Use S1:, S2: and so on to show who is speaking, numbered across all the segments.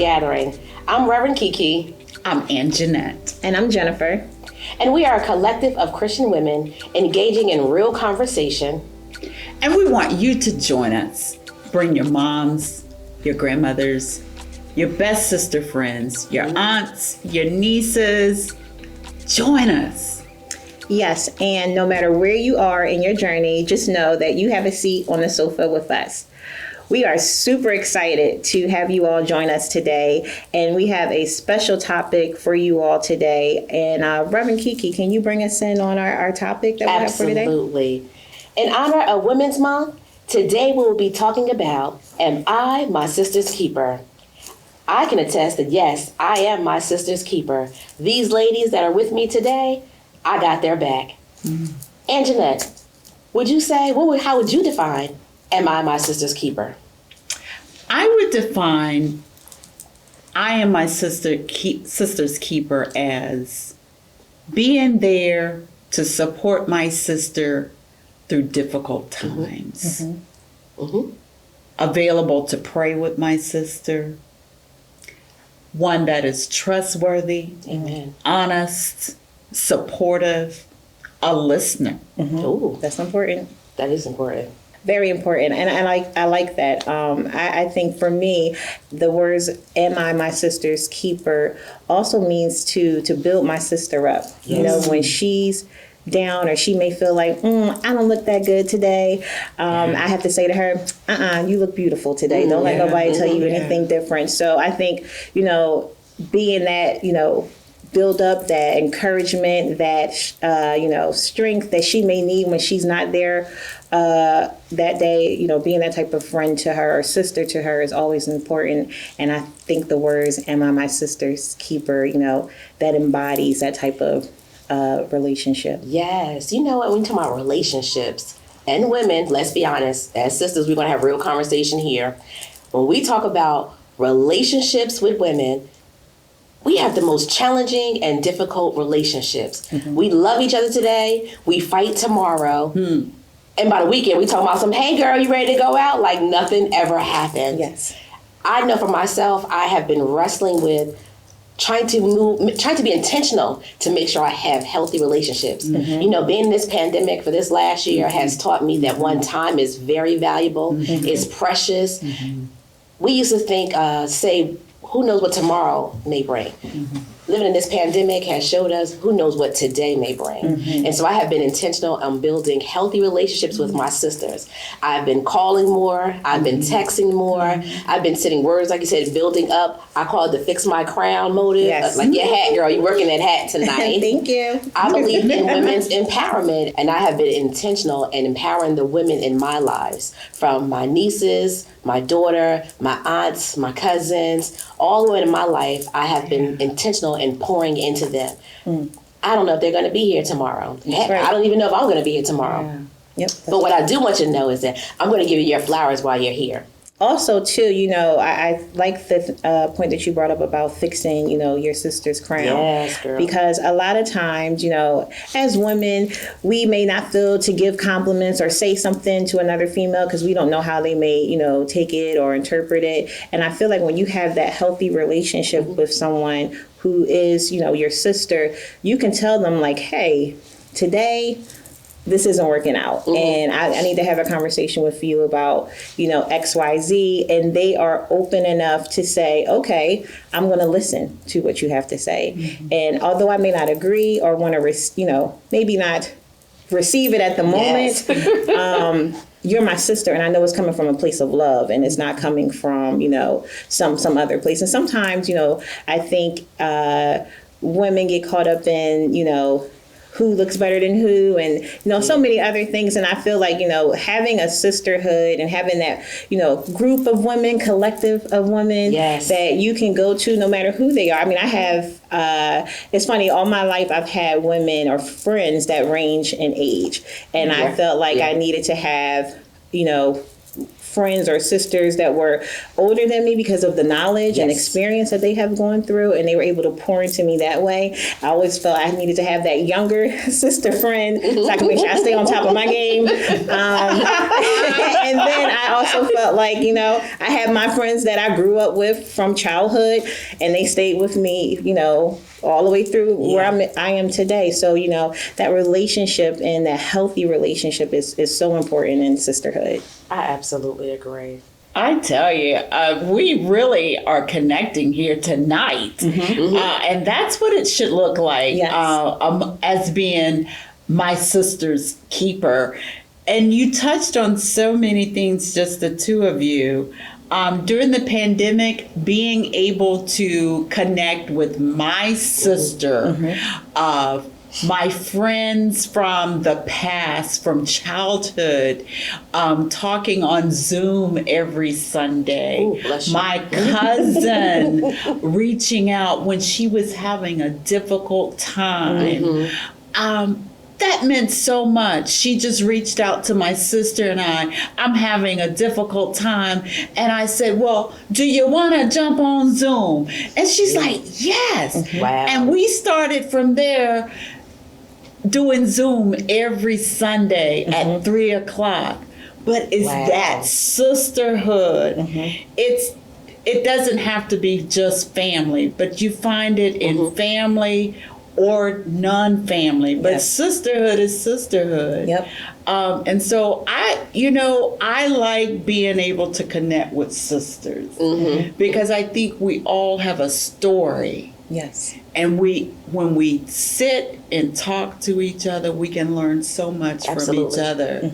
S1: gathering. I'm Reverend Kiki.
S2: I'm Anjanette.
S3: And I'm Jennifer.
S1: And we are a collective of Christian women engaging in real conversation.
S2: And we want you to join us. Bring your moms, your grandmothers, your best sister friends, your aunts, your nieces. Join us.
S3: Yes, and no matter where you are in your journey, just know that you have a seat on the sofa with us. We are super excited to have you all join us today, and we have a special topic for you all today. And Reverend Kiki, can you bring us in on our topic that we have for today?
S1: Absolutely. In honor of Women's Month, today we will be talking about, am I my sister's keeper? I can attest that yes, I am my sister's keeper. These ladies that are with me today, I got their back. Mm-hmm. Anjanette, would you say, how would you define, am I my sister's keeper?
S2: I would define I am my sister's keeper as being there to support my sister through difficult times. Mm-hmm. Mm-hmm. Available to pray with my sister. One that is trustworthy,
S1: amen,
S3: honest,
S2: supportive, a listener.
S3: Mm-hmm.
S1: Ooh,
S3: that's important.
S1: That is important.
S3: Very important, and I like that. I think for me, the words "Am I my sister's keeper" also means to build my sister up. Yes. You know, when she's down or she may feel like I don't look that good today, I have to say to her, you look beautiful today. Don't let nobody tell you anything different. So I think, being that, build up that encouragement, that strength that she may need when she's not there that day, being that type of friend to her or sister to her is always important. And I think the words "Am I my sister's keeper," that embodies that type of relationship.
S1: Yes. You know what? When we talk about relationships and women, let's be honest, as sisters, we're going to have real conversation here. When we talk about relationships with women, we have the most challenging and difficult relationships. Mm-hmm. We love each other today. We fight tomorrow. And by the weekend, we talk about some, hey, girl, you ready to go out? Like nothing ever happened.
S3: Yes.
S1: I know for myself, I have been wrestling with trying to be intentional to make sure I have healthy relationships. Mm-hmm. Being in this pandemic for this last year has taught me that one, time is very valuable. Mm-hmm. It's precious. Mm-hmm. We used to think, who knows what tomorrow may bring? Mm-hmm. Living in this pandemic has showed us who knows what today may bring. Mm-hmm. And so I have been intentional on building healthy relationships with my sisters. I've been calling more. I've been texting more. Mm-hmm. I've been sending words, like you said, building up. I call it the fix my crown motive.
S3: Yes.
S1: Like your hat, girl, you working that hat tonight.
S3: Thank you.
S1: I believe in women's empowerment, and I have been intentional in empowering the women in my lives, from my nieces, my daughter, my aunts, my cousins, all the women in my life. I have been intentional in pouring into them. I don't know if they're going to be here tomorrow. Heck, right. I don't even know if I'm going to be here tomorrow. Yeah.
S3: Yep.
S1: But what I do want you to know is that I'm going to give you your flowers while you're here.
S3: Also, too, I like the point that you brought up about fixing, your sister's crown.
S1: Yes, girl.
S3: Because a lot of times, as women, we may not feel to give compliments or say something to another female because we don't know how they may, take it or interpret it. And I feel like when you have that healthy relationship with someone who is, your sister, you can tell them like, hey, today this isn't working out. Mm-hmm. And I need to have a conversation with you about, X, Y, Z. And they are open enough to say, okay, I'm going to listen to what you have to say. Mm-hmm. And although I may not agree or want to, maybe not receive it at the moment, yes. You're my sister, and I know it's coming from a place of love, and it's not coming from, some other place. And sometimes, I think women get caught up in, who looks better than who, and so many other things. And I feel like having a sisterhood and having that group of women, collective of women, yes, that you can go to no matter who they are. I mean, I have it's funny, all my life I've had women or friends that range in age, and I felt like I needed to have friends or sisters that were older than me because of the knowledge and experience that they have gone through, and they were able to pour into me that way. I always felt I needed to have that younger sister friend so I can make sure I stay on top of my game. And then I also felt like, you know, I had my friends that I grew up with from childhood, and they stayed with me, you know, all the way through where I am today. So, you know, that relationship and that healthy relationship is so important in sisterhood.
S1: I absolutely agree.
S2: I tell you, we really are connecting here tonight. And that's what it should look like, as being my sister's keeper. And you touched on so many things, just the two of you. During the pandemic, being able to connect with my sister, my friends from the past, from childhood, talking on Zoom every Sunday.
S1: Ooh, bless you.
S2: My cousin reaching out when she was having a difficult time. That meant so much. She just reached out to my sister and I'm having a difficult time. And I said, well, do you want to jump on Zoom? And she's like, yes.
S1: Wow.
S2: And we started from there doing Zoom every Sunday at 3:00. But it's that sisterhood. It doesn't have to be just family, but you find it in family or non-family, but sisterhood is sisterhood. And so I like being able to connect with sisters because I think we all have a story. And when we sit and talk to each other, we can learn so much from each other.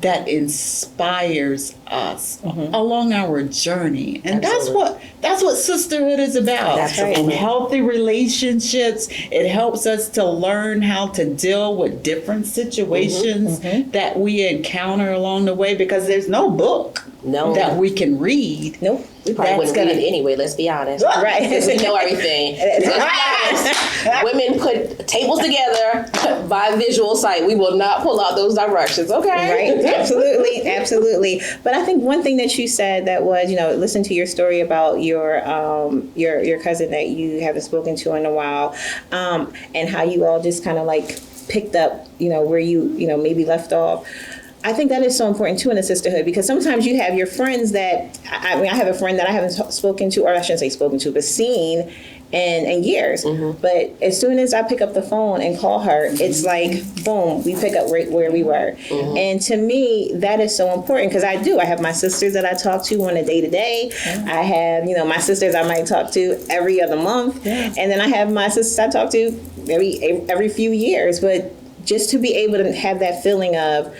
S2: That inspires us along our journey, and that's what sisterhood is about. And healthy relationships. It helps us to learn how to deal with different situations that we encounter along the way. Because there's no book that we can read.
S1: We probably wouldn't read it anyway, let's be honest. Because we know everything. Women put tables together by visual sight. We will not pull out those directions, okay?
S3: Right, absolutely. But I think one thing that you said that was, you know, listen to your story about your cousin that you haven't spoken to in a while, and how you all just kind of like picked up, you know, where you maybe left off. I think that is so important too in a sisterhood, because sometimes you have your friends that, I have a friend that I haven't spoken to, or I shouldn't say spoken to, but seen in years. But as soon as I pick up the phone and call her, it's like, boom, we pick up right where we were. And to me, that is so important, because I have my sisters that I talk to on a day-to-day. I have, you know, my sisters I might talk to every other month. And then I have my sisters I talk to every few years. But just to be able to have that feeling of,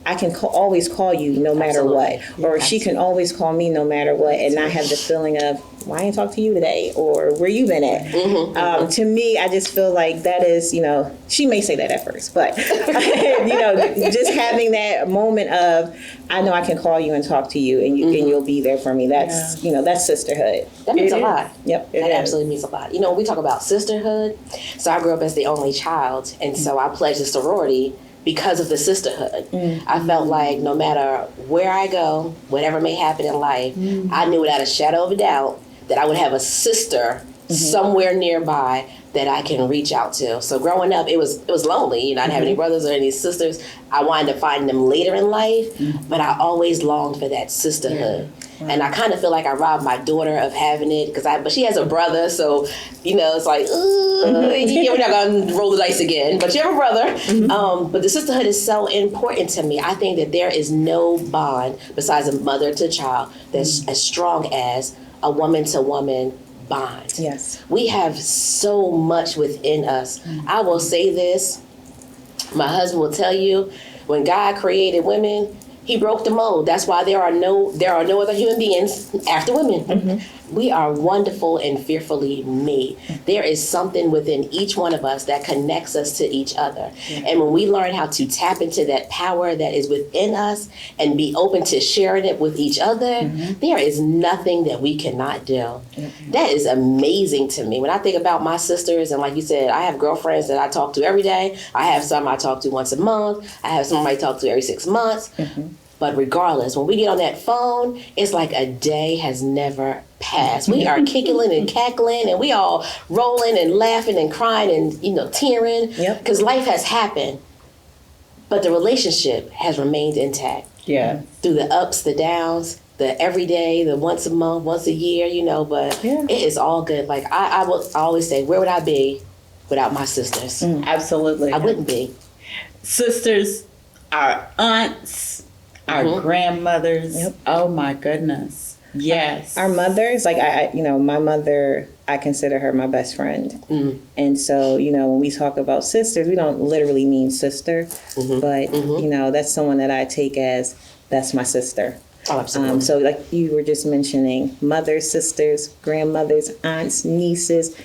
S3: I can always call you no matter what, or she can always call me no matter what, and not have the feeling of, why I ain't talk to you today, or where you been at. To me, I just feel like that is, you know, she may say that at first, but you know, just having that moment of, I know I can call you and talk to you, and you'll be there for me. That's you know, that's sisterhood.
S1: That means a lot.
S3: That
S1: absolutely means a lot. You know, when we talk about sisterhood, so I grew up as the only child, and so I pledged a sorority because of the sisterhood. I felt like no matter where I go, whatever may happen in life, I knew without a shadow of a doubt that I would have a sister somewhere nearby that I can reach out to. So growing up, it was lonely. You know, I didn't have any brothers or any sisters. I wanted to find them later in life, but I always longed for that sisterhood. And I kind of feel like I robbed my daughter of having it, but she has a brother, so, you know, it's like, we're not going to roll the dice again, but you have a brother. But the sisterhood is so important to me. I think that there is no bond besides a mother to child that's as strong as a woman to woman bond. We have so much within us. I will say this, my husband will tell you, when God created women, He broke the mold. That's why there are no other human beings after women. We are wonderful and fearfully made. There is something within each one of us that connects us to each other. And when we learn how to tap into that power that is within us and be open to sharing it with each other, there is nothing that we cannot do. That is amazing to me. When I think about my sisters, and like you said, I have girlfriends that I talk to every day. I have some I talk to once a month. I have some I talk to every 6 months. But regardless, when we get on that phone, it's like a day has never passed. We are giggling and cackling, and we all rolling and laughing and crying and, tearing.
S3: Yep.
S1: Because life has happened. But the relationship has remained intact.
S2: Yeah.
S1: Through the ups, the downs, the everyday, the once a month, once a year, but it is all good. Like I always say, where would I be without my sisters?
S2: Absolutely.
S1: I wouldn't be.
S2: Sisters, our aunts, our grandmothers.
S3: Yep.
S2: Oh my goodness. Yes.
S3: Our mothers, like my mother, I consider her my best friend. And so, when we talk about sisters, we don't literally mean sister, but that's someone that I take as that's my sister.
S1: Oh, absolutely.
S3: So like you were just mentioning, mothers, sisters, grandmothers, aunts, nieces,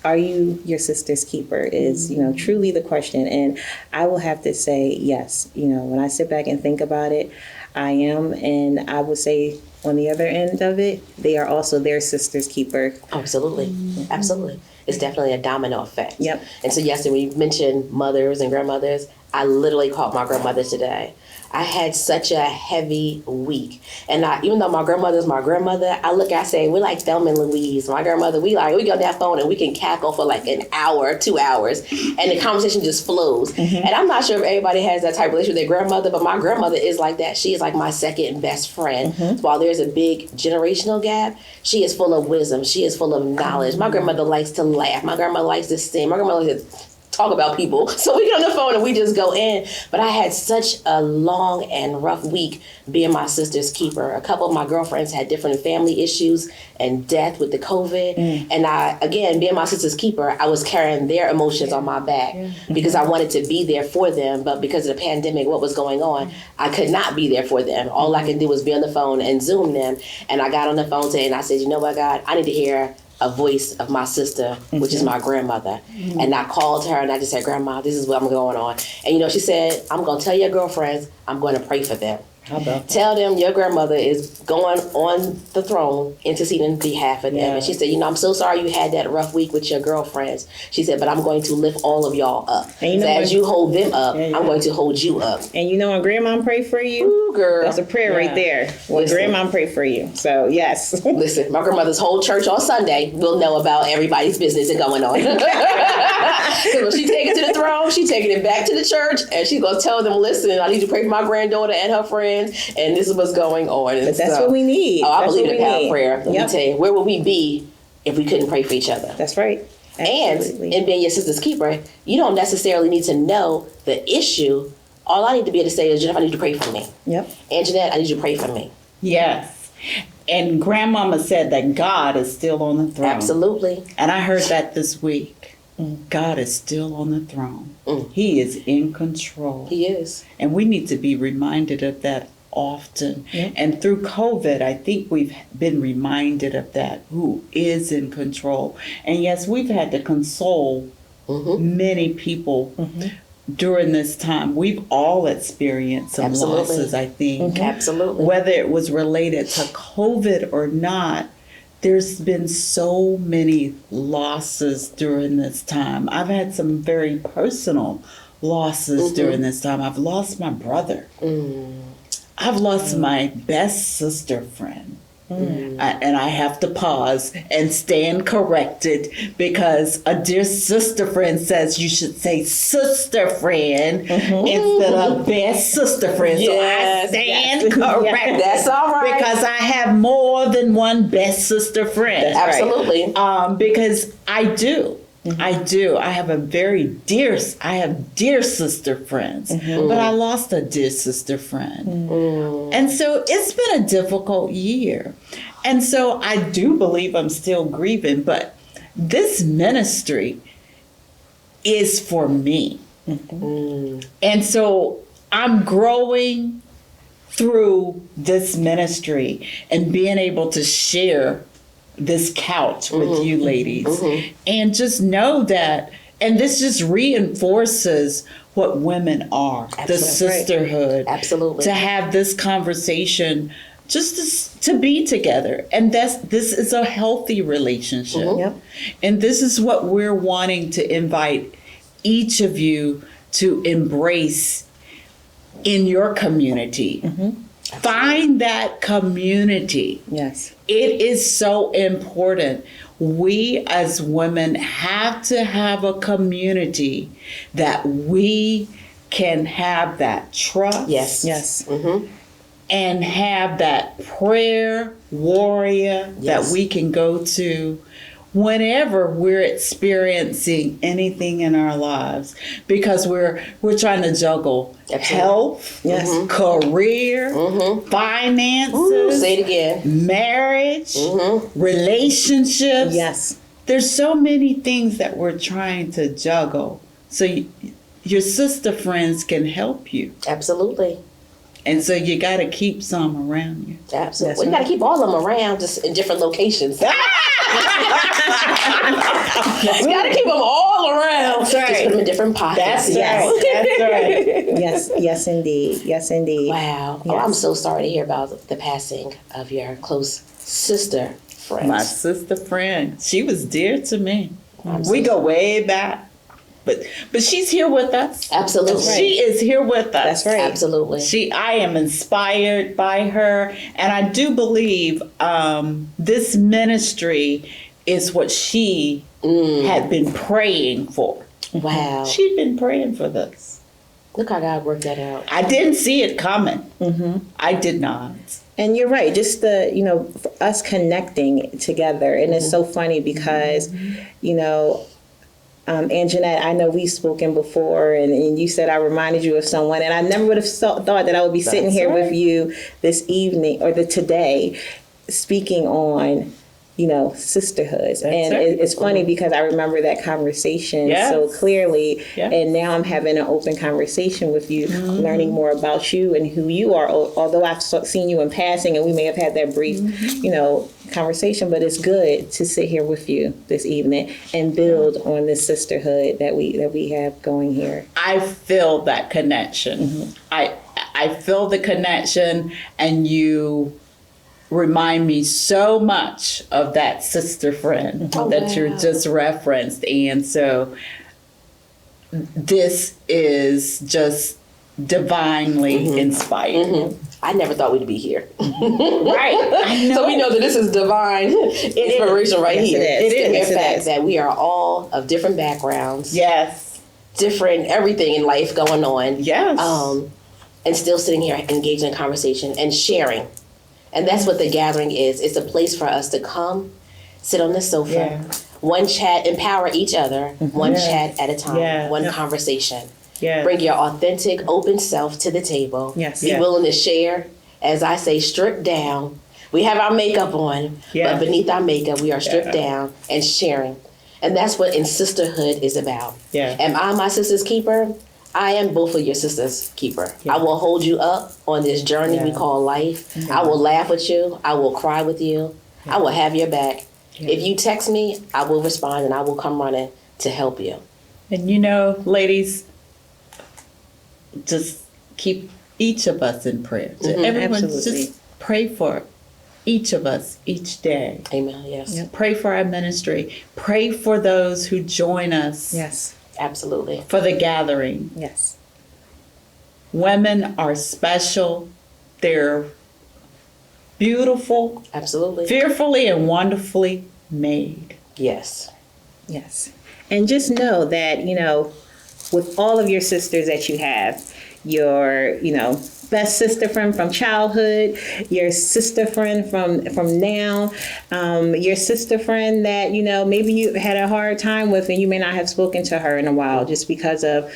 S3: are you your sister's keeper is, truly the question. And I will have to say, yes, when I sit back and think about it, I am. And I would say on the other end of it, they are also their sister's keeper.
S1: Absolutely. Absolutely. It's definitely a domino effect.
S3: Yep.
S1: And so yesterday when you mentioned mothers and grandmothers, I literally called my grandmother today. I had such a heavy week. And even though my grandmother's my grandmother, I say, we're like Thelma and Louise. My grandmother, we get on that phone and we can cackle for like an hour, 2 hours, and the conversation just flows. And I'm not sure if everybody has that type of relationship with their grandmother, but my grandmother is like that. She is like my second best friend. While there's a big generational gap, she is full of wisdom. She is full of knowledge. My grandmother likes to laugh. My grandmother likes to sing. My grandmother likes to talk about people. So we get on the phone and we just go in. But I had such a long and rough week being my sister's keeper. A couple of my girlfriends had different family issues and death with the COVID. And again, being my sister's keeper, I was carrying their emotions on my back because I wanted to be there for them. But because of the pandemic, what was going on, I could not be there for them. All I could do was be on the phone and Zoom them. And I got on the phone today and I said, you know what, God, I need to hear a voice of my sister, which is my grandmother. And I called her and I just said, Grandma, this is what I'm going on. And she said, I'm going to tell your girlfriends, I'm going to pray for them.
S3: How about
S1: Tell them your grandmother is going on the throne, interceding on behalf of them.
S3: Yeah.
S1: And she said, I'm so sorry you had that rough week with your girlfriends. She said, but I'm going to lift all of y'all up.
S3: And
S1: so as you hold them up, I'm going to hold you up.
S3: And when grandma pray for you,
S1: Ooh, girl.
S3: that's a prayer right there. When grandma pray for you. So yes.
S1: Listen, my grandmother's whole church on Sunday will know about everybody's business and going on. Because when she take it to the throne, she taking it back to the church, and she's going to tell them, listen, I need you to pray for my granddaughter and her friends, and this is what's going on. And
S3: But that's what we need.
S1: Oh, I
S3: That's
S1: believe
S3: what
S1: in the
S3: we
S1: power of
S3: need.
S1: prayer. Let me tell you, where would we be if we couldn't pray for each other?
S3: That's right. Absolutely.
S1: And in being your sister's keeper, you don't necessarily need to know the issue. All I need to be able to say is, Jeanette, I need you to pray for me.
S3: Yep.
S1: And Jeanette, I need you to pray for me.
S2: Yes. And Grandmama said that God is still on the throne.
S1: Absolutely.
S2: And I heard that this week. God is still on the throne. He is in control.
S1: He is.
S2: And we need to be reminded of that often. And through COVID, I think we've been reminded of that, who is in control. And yes, we've had to console many people during this time. We've all experienced some losses, I think.
S1: Absolutely.
S2: Whether it was related to COVID or not, there's been so many losses during this time. I've had some very personal losses during this time. I've lost my brother. I've lost my best sister friend. And I have to pause and stand corrected because a dear sister friend says you should say sister friend instead of best sister friend.
S1: Yes,
S2: so I stand corrected.
S1: That's all right.
S2: Because I have more than one best sister friend.
S1: That's absolutely.
S2: Because I do. I do. I have dear sister friends, but I lost a dear sister friend. And so it's been a difficult year. And so I do believe I'm still grieving, but this ministry is for me. And so I'm growing through this ministry and being able to share this couch with you ladies and just know that, and this just reinforces what women are. The sisterhood.
S1: Absolutely.
S2: To have this conversation, just to be together. And this is a healthy relationship. And this is what we're wanting to invite each of you to embrace in your community. Find that community.
S3: Yes.
S2: It is so important. We as women have to have a community that we can have that trust.
S1: Yes.
S3: Yes.
S2: And have that prayer warrior
S1: Yes.
S2: that we can go to whenever we're experiencing anything in our lives, because we're trying to juggle health,
S3: Yes.
S2: career, finances,
S1: Ooh, say it again.
S2: marriage, relationships.
S3: Yes.
S2: There's so many things that we're trying to juggle. So your sister friends can help you.
S1: Absolutely.
S2: And so you got to keep some around you.
S1: Absolutely.
S3: That's
S1: We got to
S3: right.
S1: keep all of them around, just in different locations. We got to keep them all around.
S2: That's right.
S1: Just put them in different pockets.
S2: That's
S3: Yes.
S2: right. That's right.
S3: Yes. Yes, indeed. Yes, indeed.
S1: Wow. Oh,
S3: Yes.
S1: I'm so sorry to hear about the passing of your close sister friend.
S2: My sister friend, she was dear to me.
S1: I'm
S2: We
S1: so
S2: go way back. But she's here with us.
S1: Absolutely.
S2: She is here with us.
S3: That's right.
S1: Absolutely.
S2: I am inspired by her, and I do believe this ministry is what she had been praying for.
S1: Wow.
S2: She'd been praying for this.
S1: Look how God worked that out.
S2: I didn't see it coming. I did not.
S3: And you're right. Just for us connecting together. And it's so funny because, and Jeanette, I know we've spoken before, and you said I reminded you of someone, and I never would have thought that I would be sitting
S2: That's
S3: here
S2: right.
S3: with you this evening or today, speaking on, sisterhood. And
S2: right.
S3: it's funny because I remember that conversation so
S2: Yes.
S3: clearly,
S2: Yes.
S3: and now I'm having an open conversation with you, learning more about you and who you are. Although I've seen you in passing, and we may have had that brief, conversation, but it's good to sit here with you this evening and build on this sisterhood that we have going here.
S2: I feel that connection. I feel the connection, and you remind me so much of that sister friend that you just referenced. And so this is just divinely inspired.
S1: I never thought we'd be here.
S2: Right. I know.
S1: So we know that this is divine inspiration right
S3: Yes,
S1: here.
S3: it is.
S1: It's the mere
S3: Yes, it
S1: fact
S3: is.
S1: that we are all of different backgrounds,
S2: Yes.
S1: different everything in life going on.
S2: Yes.
S1: And still sitting here engaged in conversation and sharing. And that's what the gathering is. It's a place for us to come, sit on the sofa,
S2: Yeah.
S1: one chat, empower each other, one
S2: Yeah.
S1: chat at a time,
S2: Yeah.
S1: one
S2: Yeah.
S1: conversation.
S2: Yeah.
S1: Bring your authentic, open self to the table.
S3: Yes.
S1: Be
S2: Yeah.
S1: willing to share, as I say, strip down. We have our makeup on,
S2: Yeah.
S1: but beneath our makeup, we are stripped
S2: Yeah.
S1: down and sharing. And that's what in sisterhood is about.
S2: Yeah.
S1: Am I my sister's keeper? I am both of your sister's keeper.
S2: Yeah.
S1: I will hold you up on this journey we
S2: Yeah.
S1: call life. I will laugh with you. I will cry with you. I will have your back. If you text me, I will respond, and I will come running to help you.
S2: And ladies, just keep each of us in prayer. Everyone
S3: Absolutely.
S2: just pray for each of us each day.
S1: Amen. Yes.
S2: Pray for our ministry. Pray for those who join us
S3: Yes.
S1: Absolutely.
S2: for the gathering.
S3: Yes.
S2: Women are special. They're beautiful,
S1: Absolutely.
S2: fearfully and wonderfully made.
S1: Yes.
S3: Yes. And just know that, with all of your sisters that you have, your, best sister friend from childhood, your sister friend from now, your sister friend that, maybe you had a hard time with and you may not have spoken to her in a while just because of,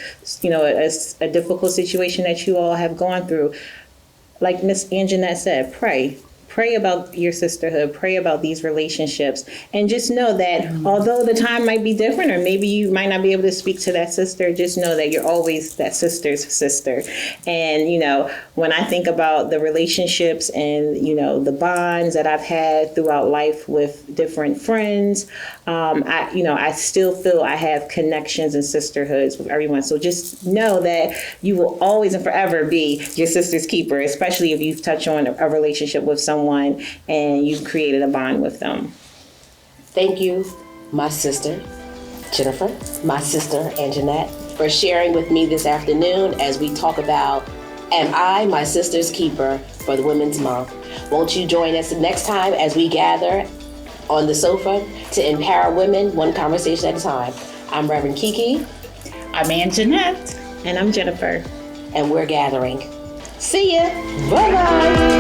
S3: a difficult situation that you all have gone through. Like Miss Anjanette said, pray. Pray about your sisterhood. Pray about these relationships. And just know that although the time might be different, or maybe you might not be able to speak to that sister, just know that you're always that sister's sister. And, when I think about the relationships and, the bonds that I've had throughout life with different friends, I still feel I have connections and sisterhoods with everyone. So just know that you will always and forever be your sister's keeper, especially if you've touched on a relationship with someone and you've created a bond with them.
S1: Thank you, my sister, Jennifer, my sister, Anjanette, for sharing with me this afternoon as we talk about am I, my sister's keeper for the Women's Month. Won't you join us next time as we gather on the sofa to empower women one conversation at a time. I'm Reverend Kiki.
S2: I'm Aunt Jeanette.
S3: And I'm Jennifer.
S1: And we're gathering. See ya. Bye-bye.